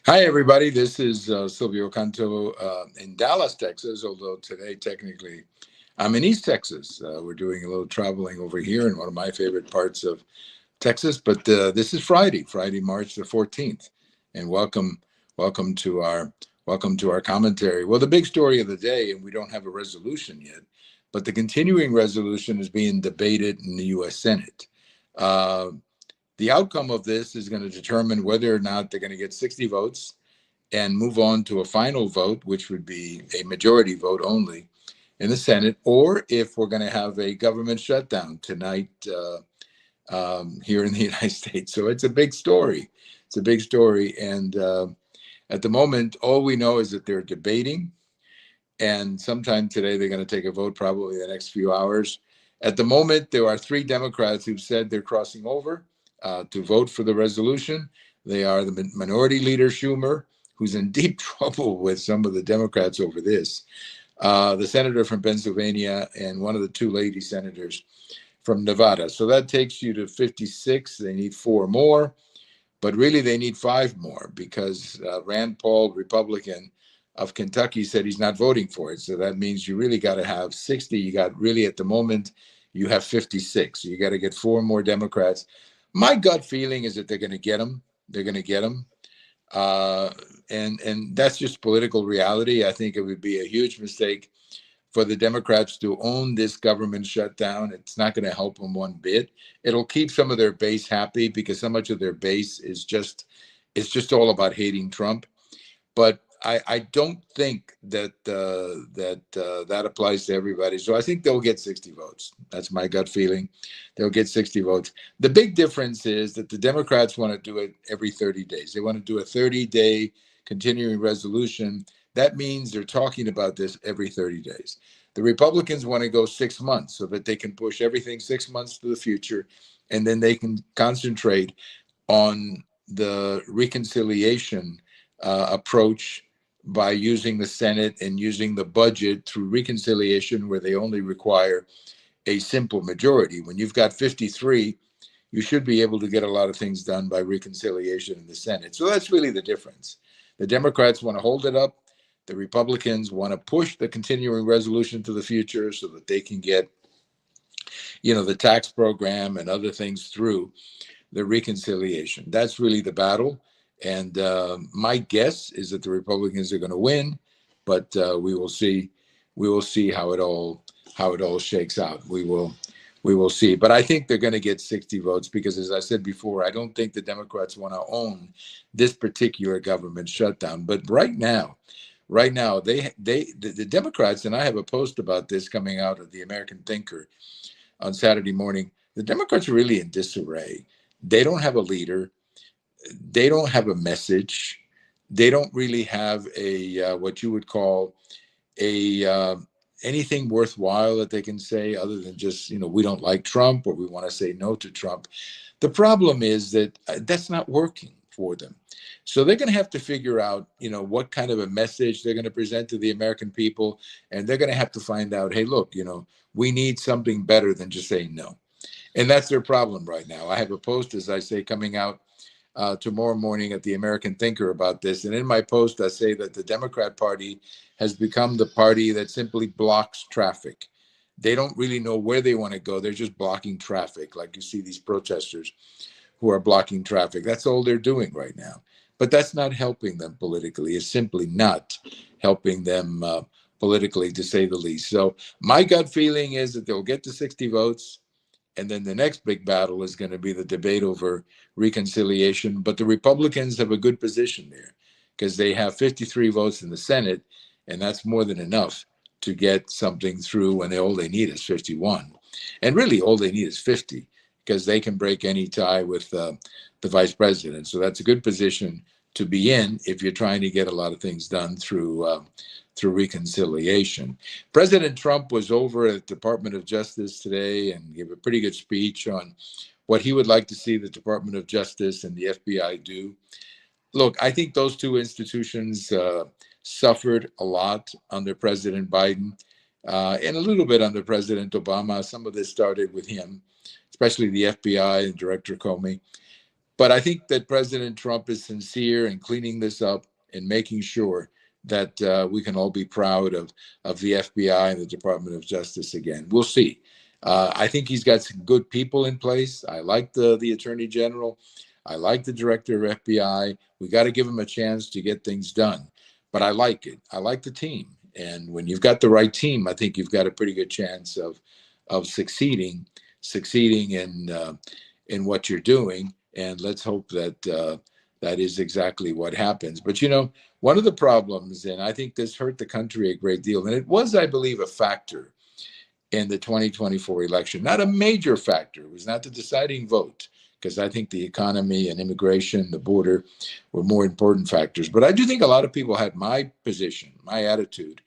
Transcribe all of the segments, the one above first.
Hi, everybody. This is Silvio Canto in Dallas, Texas, although today, technically, I'm in East Texas. We're doing a little traveling over here in one of my favorite parts of Texas, but this is Friday, March the 14th. And welcome to our commentary. Well, the big story of the day, and we don't have a resolution yet, but the continuing resolution is being debated in the U.S. Senate. Uh, the outcome of this is going to determine whether or not they're going to get 60 votes and move on to a final vote, which would be a majority vote only in the Senate, or if we're going to have a government shutdown tonight here in the United States. So it's a big story. It's a big story. And at the moment, all we know is that they're debating. And sometime today, they're going to take a vote, probably in the next few hours. At the moment, there are three Democrats who've said they're crossing over to vote for the resolution. They are the minority leader, Schumer, who's in deep trouble with some of the Democrats over this, the senator from Pennsylvania, and one of the two lady senators from Nevada. So that takes you to 56. They need four more, but really they need five more because Rand Paul, Republican of Kentucky, said he's not voting for it. So that means you really got to have 60. You got really, at the moment, you have 56. So you got to get four more Democrats. My gut feeling is that they're going to get them. They're going to get them. And that's just political reality. I think it would be a huge mistake for the Democrats to own this government shutdown. It's not going to help them one bit. It'll keep some of their base happy because so much of their base is just all about hating Trump. But I don't think that applies to everybody. So I think they'll get 60 votes. That's my gut feeling. They'll get 60 votes. The big difference is that the Democrats want to do it every 30 days. They want to do a 30-day continuing resolution. That means they're talking about this every 30 days. The Republicans want to go 6 months so that they can push everything 6 months to the future, and then they can concentrate on the reconciliation approach by using the Senate and using the budget through reconciliation, where they only require a simple majority. When you've got 53, you should be able to get a lot of things done by reconciliation in the Senate. So that's really the difference. The Democrats want to hold it up. The Republicans want to push the continuing resolution to the future so that they can get, the tax program and other things through the reconciliation. That's really the battle. And my guess is that the Republicans are going to win, but we will see. We will see how it all shakes out. We will see. But I think they're going to get 60 votes because, as I said before, I don't think the Democrats want to own this particular government shutdown. But right now, the Democrats, and I have a post about this coming out of the American Thinker on Saturday morning. The Democrats are really in disarray. They don't have a leader. They don't have a message. They don't really have a what you would call a anything worthwhile that they can say other than just, we don't like Trump or we want to say no to Trump. The problem is that that's not working for them. So they're going to have to figure out, what kind of a message they're going to present to the American people. And they're going to have to find out, hey, look, we need something better than just saying no. And that's their problem right now. I have a post, as I say, coming out tomorrow morning at the American Thinker about this. And in my post, I say that the Democrat Party has become the party that simply blocks traffic. They don't really know where they want to go. They're just blocking traffic, like you see these protesters who are blocking traffic. That's all they're doing right now. But that's not helping them politically. It's simply not helping them politically, to say the least. So my gut feeling is that they'll get to 60 votes. And then the next big battle is going to be the debate over reconciliation. But the Republicans have a good position there because they have 53 votes in the Senate, and that's more than enough to get something through when all they need is 51. And really, all they need is 50 because they can break any tie with the vice president. So that's a good position to be in if you're trying to get a lot of things done through reconciliation. President Trump was over at the Department of Justice today and gave a pretty good speech on what he would like to see the Department of Justice and the FBI do. Look, I think those two institutions suffered a lot under President Biden and a little bit under President Obama. Some of this started with him, especially the FBI and Director Comey. But I think that President Trump is sincere in cleaning this up and making sure that we can all be proud of the FBI and the Department of Justice again. We'll see. I think he's got some good people in place. I like the Attorney General. I like the Director of FBI. We got to give him a chance to get things done. But I like it. I like the team. And when you've got the right team, I think you've got a pretty good chance of succeeding in what you're doing. And let's hope that that is exactly what happens. But you know, one of the problems, and I think this hurt the country a great deal, and it was, I believe, a factor in the 2024 election. Not a major factor. It was not the deciding vote, because I think the economy and immigration, the border, were more important factors. But I do think a lot of people had my position, my attitude,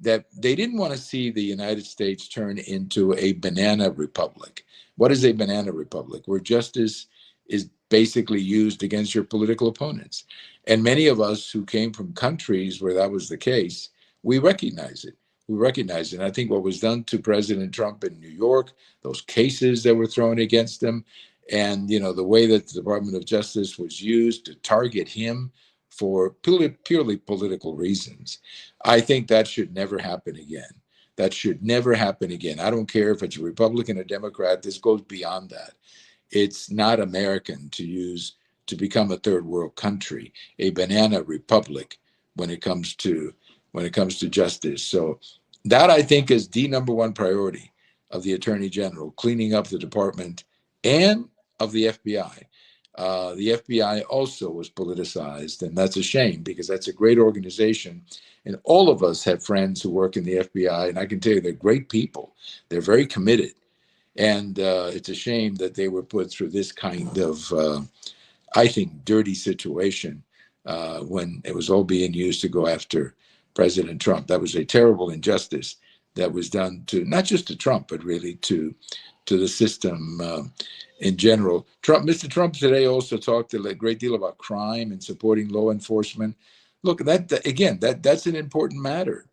that they didn't want to see the United States turn into a banana republic. What is a banana republic? Where justice is basically used against your political opponents. And many of us who came from countries where that was the case, we recognize it. We recognize it. And I think what was done to President Trump in New York, those cases that were thrown against him, and you know, the way that the Department of Justice was used to target him for purely political reasons, I think that should never happen again. That should never happen again. I don't care if it's a Republican or Democrat. This goes beyond that. It's not American to become a third world country, a banana republic when it comes to justice. So that, I think, is the number one priority of the Attorney General, cleaning up the department and of the FBI. The FBI also was politicized, and that's a shame, because that's a great organization. And all of us have friends who work in the FBI, and I can tell you they're great people. They're very committed. And it's a shame that they were put through this kind of, I think, dirty situation when it was all being used to go after President Trump. That was a terrible injustice that was done to, not just to Trump, but really to the system in general. Mr. Trump today also talked a great deal about crime and supporting law enforcement. Look, that's an important matter.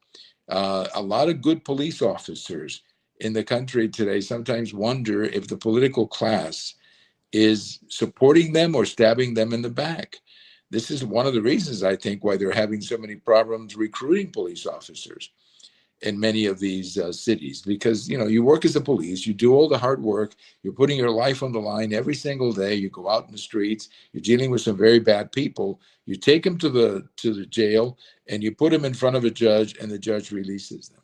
A lot of good police officers in the country today sometimes wonder if the political class is supporting them or stabbing them in the back. This is one of the reasons, I think, why they're having so many problems recruiting police officers in many of these cities, because you know, you work as a police, you do all the hard work, you're putting your life on the line every single day. You go out in the streets, you're dealing with some very bad people. You take them to the jail, and you put them in front of a judge, and the judge releases them.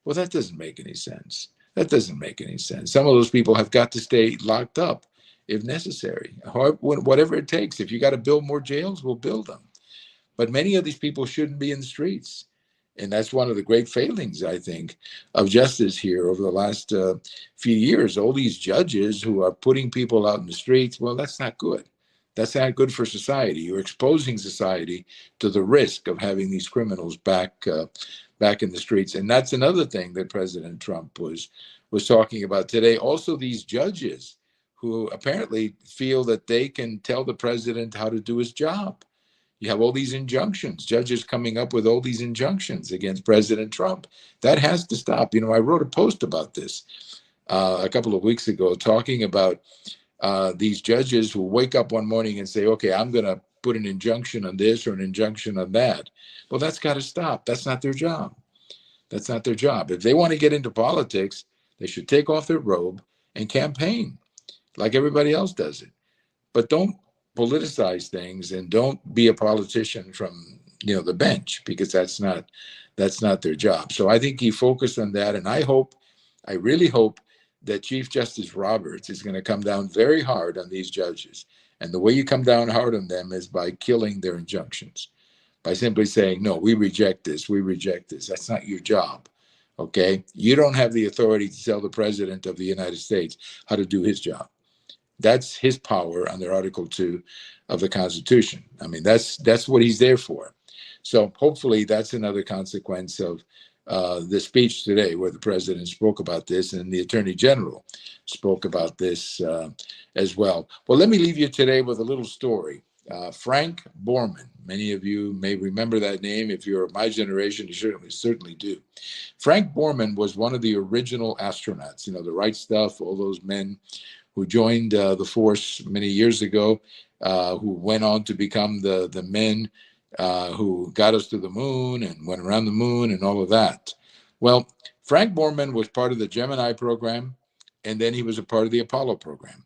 Well, that doesn't make any sense. That doesn't make any sense. Some of those people have got to stay locked up if necessary, whatever it takes. If you got to build more jails, we'll build them. But many of these people shouldn't be in the streets. And that's one of the great failings, I think, of justice here over the last few years. All these judges who are putting people out in the streets, well, that's not good. That's not good for society. You're exposing society to the risk of having these criminals back in the streets. And that's another thing that President Trump was talking about today. Also, these judges who apparently feel that they can tell the president how to do his job. You have all these injunctions, judges coming up with all these injunctions against President Trump. That has to stop. You know, I wrote a post about this a couple of weeks ago, talking about these judges who wake up one morning and say, okay, I'm going to put an injunction on this or an injunction on that. Well, that's got to stop. That's not their job. That's not their job. If they want to get into politics, they should take off their robe and campaign like everybody else does it. But don't politicize things, and don't be a politician from, you know, the bench, because that's not their job. So I think he focused on that, and I really hope that Chief Justice Roberts is going to come down very hard on these judges. And the way you come down hard on them is by killing their injunctions, by simply saying, no, we reject this. That's not your job. Okay? You don't have the authority to tell the president of the United States how to do his job. That's his power under Article 2 of the Constitution. I mean, that's what he's there for. So hopefully that's another consequence of the speech today, where the president spoke about this, and the Attorney General spoke about this as well. Well, let me leave you today with a little story. Frank Borman. Many of you may remember that name. If you're of my generation, you certainly do. Frank Borman was one of the original astronauts, you know, the Right Stuff, all those men who joined the force many years ago, who went on to become the men who got us to the moon and went around the moon and all of that. Well, Frank Borman was part of the Gemini program, and then he was a part of the Apollo program.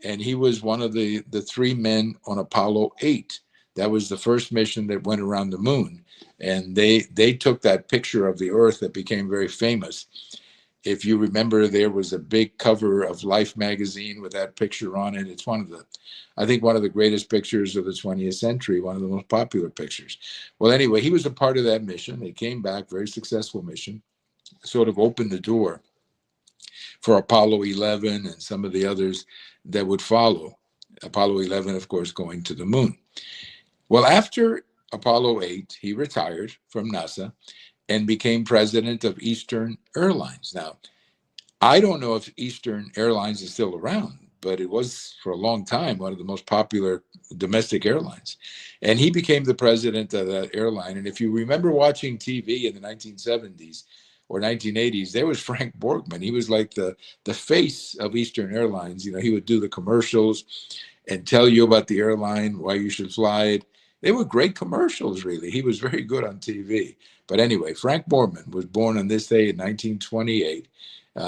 And he was one of the three men on Apollo 8. That was the first mission that went around the moon. And they took that picture of the Earth that became very famous. If you remember, there was a big cover of Life magazine with that picture on it. It's I think one of the greatest pictures of the 20th century, one of the most popular pictures. Well, anyway, he was a part of that mission. They came back, very successful mission, sort of opened the door for Apollo 11 and some of the others that would follow. Apollo 11, of course, going to the moon. Well, after Apollo 8, he retired from NASA and became president of Eastern Airlines. Now, I don't know if Eastern Airlines is still around, but it was for a long time one of the most popular domestic airlines. And he became the president of that airline. And if you remember watching TV in the 1970s or 1980s, there was Frank Borman. He was like the face of Eastern Airlines. You know, he would do the commercials and tell you about the airline, why you should fly it. They were great commercials, really. He was very good on TV. But anyway, Frank Borman was born on this day in 1928.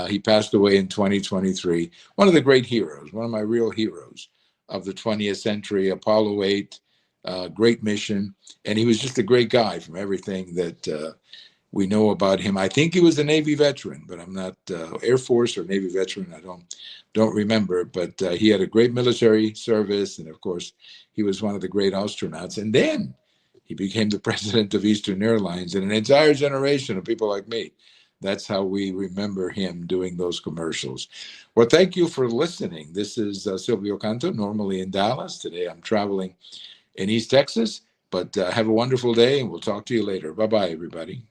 He passed away in 2023. One of the great heroes, one of my real heroes of the 20th century, Apollo 8, great mission. And he was just a great guy from everything that we know about him. I think he was a Navy veteran, but I'm not Air Force or Navy veteran. I don't remember. But he had a great military service. And of course, he was one of the great astronauts. And then he became the president of Eastern Airlines, and an entire generation of people like me. That's how we remember him doing those commercials. Well, thank you for listening. This is Silvio Canto, normally in Dallas. Today I'm traveling in East Texas, but have a wonderful day, and we'll talk to you later. Bye-bye, everybody.